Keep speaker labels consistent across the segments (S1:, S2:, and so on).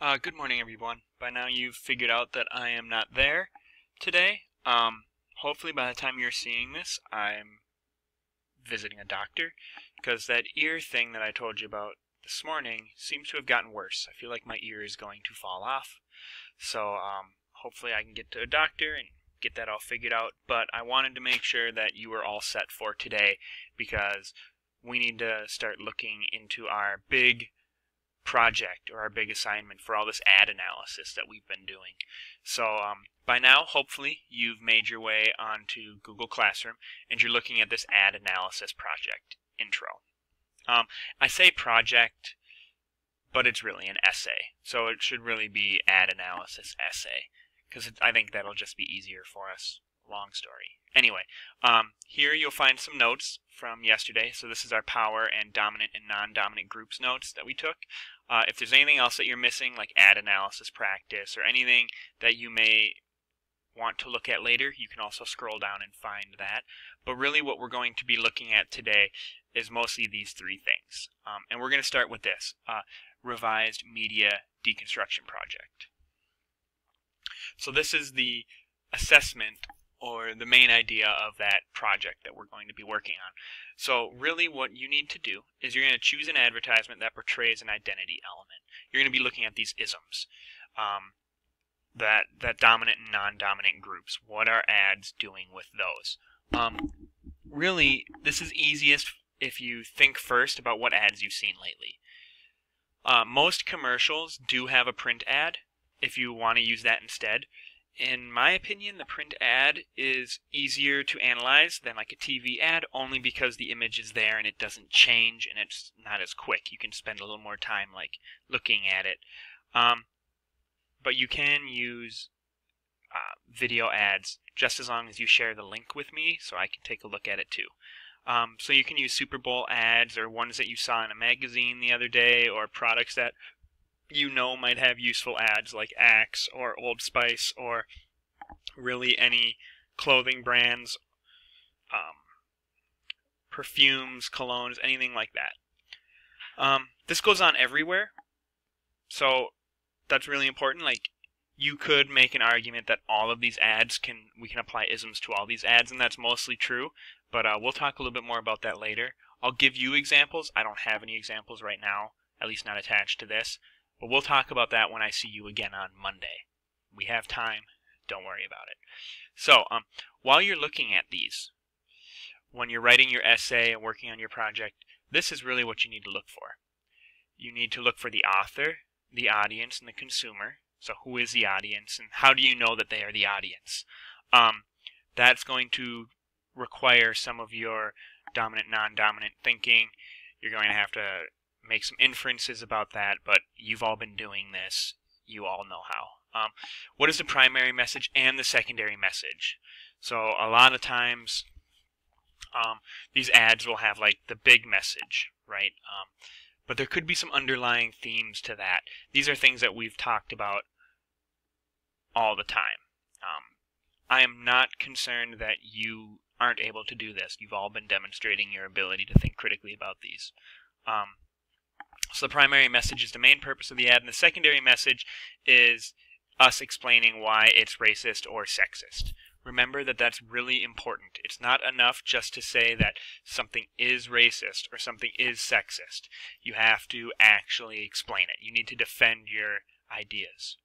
S1: Good morning, everyone. By now you've figured out that I am not there today. Hopefully by the time you're seeing this, I'm visiting a doctor, because that ear thing that I told you about this morning seems to have gotten worse. I feel like my ear is going to fall off. So, hopefully I can get to a doctor and get that all figured out. But I wanted to make sure that you were all set for today, because we need to start looking into our big project or our big assignment for all this ad analysis that we've been doing. So by now, hopefully, you've made your way onto Google Classroom and you're looking at this ad analysis project intro. I say project, but it's really an essay. So it should really be ad analysis essay, because I think that'll just be easier for us. Long story. Anyway, here you'll find some notes from yesterday. So this is our power and dominant and non-dominant groups notes that we took. If there's anything else that you're missing, like ad analysis practice or anything that you may want to look at later, you can also scroll down and find that. But really what we're going to be looking at today is mostly these three things. And we're going to start with this, revised media deconstruction project. So this is the assessment or the main idea of that project that we're going to be working on. So really what you need to do is you're going to choose an advertisement that portrays an identity element. You're going to be looking at these isms, that dominant and non-dominant groups. What are ads doing with those? Really, this is easiest if you think first about what ads you've seen lately. Most commercials do have a print ad if you want to use that instead. In my opinion, the print ad is easier to analyze than like a TV ad, only because the image is there and it doesn't change and it's not as quick. You can spend a little more time like looking at it. But you can use video ads just as long as you share the link with me so I can take a look at it too. So you can use Super Bowl ads or ones that you saw in a magazine the other day, or products that you know might have useful ads like Axe or Old Spice, or really any clothing brands, perfumes, colognes, anything like that. This goes on everywhere, so that's really important. Like, you could make an argument that all of these ads we can apply isms to all these ads, and that's mostly true, but we'll talk a little bit more about that later. I'll give you examples. I don't have any examples right now, at least not attached to this. But we'll talk about that when I see you again on Monday. We have time. Don't worry about it. So, while you're looking at these, when you're writing your essay and working on your project, this is really what you need to look for. You need to look for the author, the audience, and the consumer. So who is the audience, and how do you know that they are the audience? That's going to require some of your dominant, non-dominant thinking. You're going to have to make some inferences about that, but you've all been doing this. You all know how. What is the primary message and the secondary message? So a lot of times these ads will have like the big message, right? But there could be some underlying themes to that. These are things that we've talked about all the time. I am not concerned that you aren't able to do this. You've all been demonstrating your ability to think critically about these. So the primary message is the main purpose of the ad, and the secondary message is us explaining why it's racist or sexist. Remember that that's really important. It's not enough just to say that something is racist or something is sexist. You have to actually explain it. You need to defend your ideas.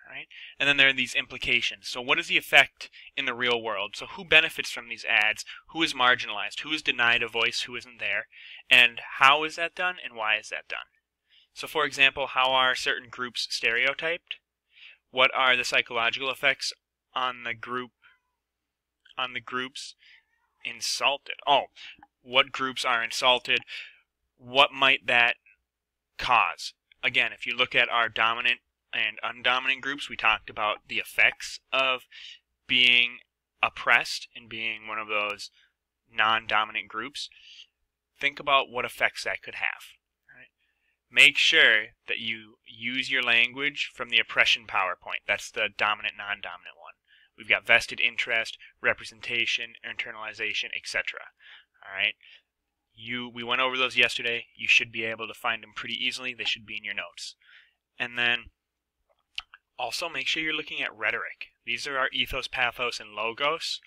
S1: Right? And then there are these implications. So what is the effect in the real world? So who benefits from these ads? Who is marginalized? Who is denied a voice? Who isn't there? And how is that done? And why is that done? So for example, how are certain groups stereotyped? What are the psychological effects on the groups insulted? Oh, what groups are insulted? What might that cause? Again, if you look at our dominant and undominant groups, we talked about the effects of being oppressed and being one of those non-dominant groups. Think about what effects that could have. Right? Make sure that you use your language from the oppression PowerPoint. That's the dominant, non-dominant one. We've got vested interest, representation, internalization, etc. All right. We went over those yesterday. You should be able to find them pretty easily. They should be in your notes. And then also make sure you're looking at rhetoric. These are our ethos, pathos, and logos.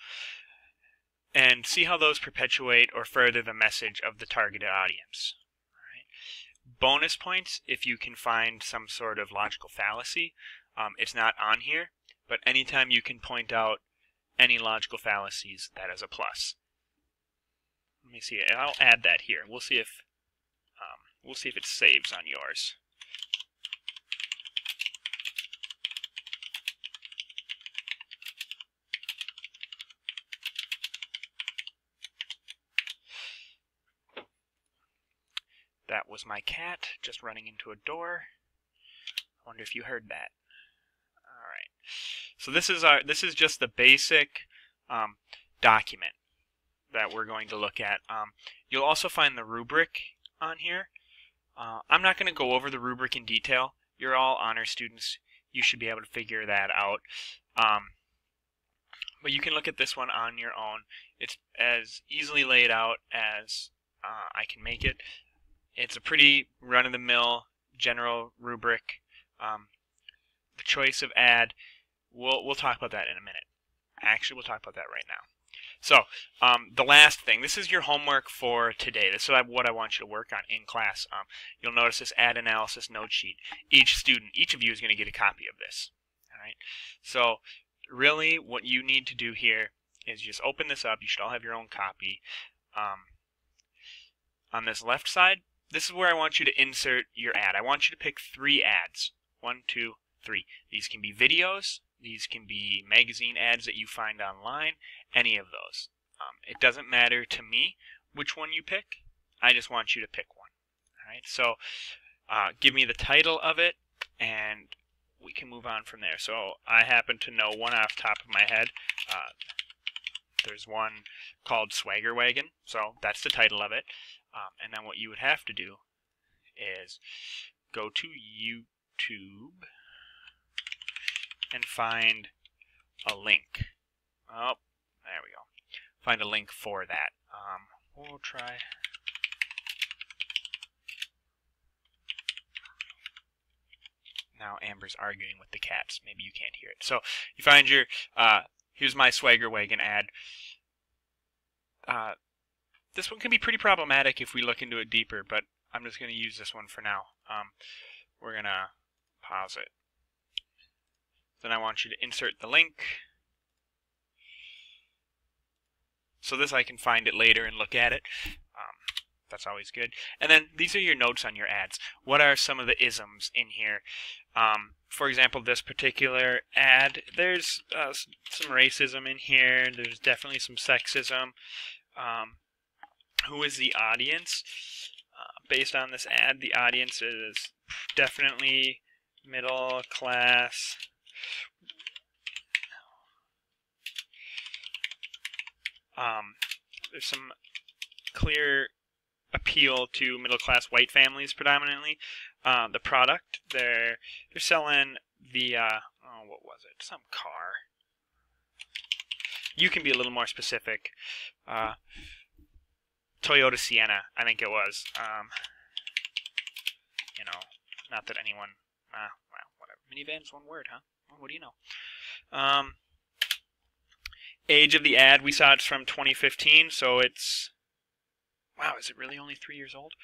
S1: And see how those perpetuate or further the message of the targeted audience. Right. Bonus points if you can find some sort of logical fallacy. It's not on here, but anytime you can point out any logical fallacies, that is a plus. Let me see. I'll add that here. We'll see if it saves on yours. That was my cat just running into a door. I wonder if you heard that. All right. So this is just the basic document that we're going to look at. You'll also find the rubric on here. I'm not going to go over the rubric in detail. You're all honor students. You should be able to figure that out. But you can look at this one on your own. It's as easily laid out as I can make it. It's a pretty run-of-the-mill general rubric. The choice of ad, we'll talk about that in a minute. Actually, we'll talk about that right now. So, the last thing, this is your homework for today. This is what I want you to work on in class. You'll notice this ad analysis note sheet. Each student, each of you is going to get a copy of this. All right. So, really, what you need to do here is just open this up. You should all have your own copy. On this left side, this is where I want you to insert your ad. I want you to pick 3 ads. 1, 2, 3. These can be videos. These can be magazine ads that you find online. Any of those. It doesn't matter to me which one you pick. I just want you to pick one. All right. So give me the title of it, and we can move on from there. So I happen to know one off the top of my head. There's one called Swagger Wagon. So that's the title of it. And then what you would have to do is go to YouTube and find a link. Oh, there we go. Find a link for that. We'll try. Now Amber's arguing with the cats. Maybe you can't hear it. So you find your, here's my Swagger Wagon ad. This one can be pretty problematic if we look into it deeper, but I'm just going to use this one for now. We're going to pause it. Then I want you to insert the link. So this I can find it later and look at it. That's always good. And then these are your notes on your ads. What are some of the isms in here? For example, this particular ad, there's some racism in here. There's definitely some sexism. Who is the audience? Based on this ad, the audience is definitely middle class. There's some clear appeal to middle class white families predominantly. The product, they're selling the oh, what was it? Some car. You can be a little more specific. Toyota Sienna, I think it was. You know, not that anyone. Well, whatever. Minivan's one word, huh? Well, what do you know? Age of the ad, we saw it's from 2015, so it's. Wow, is it really only 3 years old?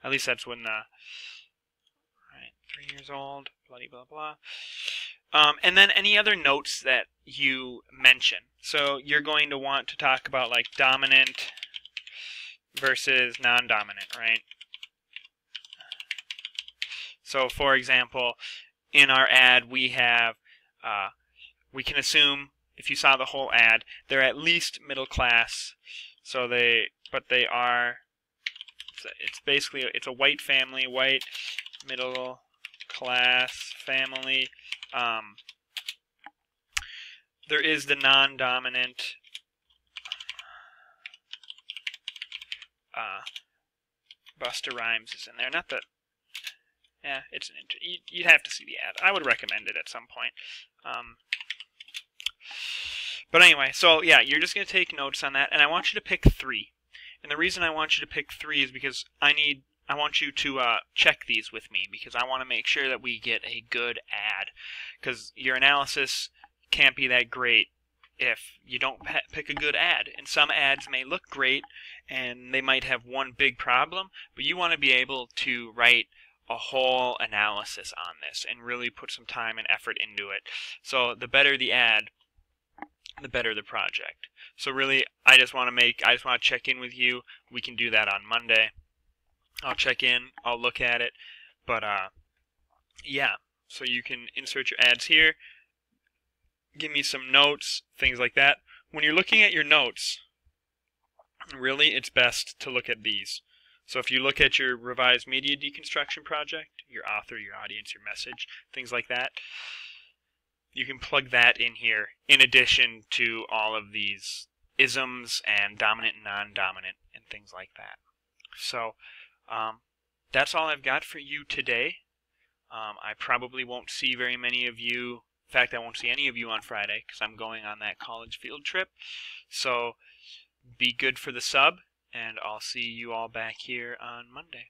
S1: At least that's when. Right, 3 years old. Bloody blah blah. And then any other notes that you mention. So you're going to want to talk about like dominant versus non-dominant, right? So for example, in our ad we have, we can assume if you saw the whole ad, they're at least middle class. So they are, it's basically, it's a white family, white middle class family. There is the non-dominant Busta Rhymes is in there. Not that, yeah, it's an you'd have to see the ad. I would recommend it at some point. But anyway, so yeah, you're just going to take notes on that, and I want you to pick 3. And the reason I want you to pick 3 is because I need I want you to check these with me, because I want to make sure that we get a good ad, because your analysis can't be that great if you don't pick a good ad. And some ads may look great and they might have one big problem, but you want to be able to write a whole analysis on this and really put some time and effort into it. So the better the ad, the better the project. So really, I just want to check in with you. We can do that on Monday. I'll check in, I'll look at it, but yeah, so you can insert your ads here, give me some notes, things like that. When you're looking at your notes, really it's best to look at these. So if you look at your revised media deconstruction project, your author, your audience, your message, things like that, you can plug that in here in addition to all of these isms and dominant and non-dominant and things like that. So that's all I've got for you today. I probably won't see very many of you. In fact, I won't see any of you on Friday because I'm going on that college field trip. So be good for the sub, and I'll see you all back here on Monday.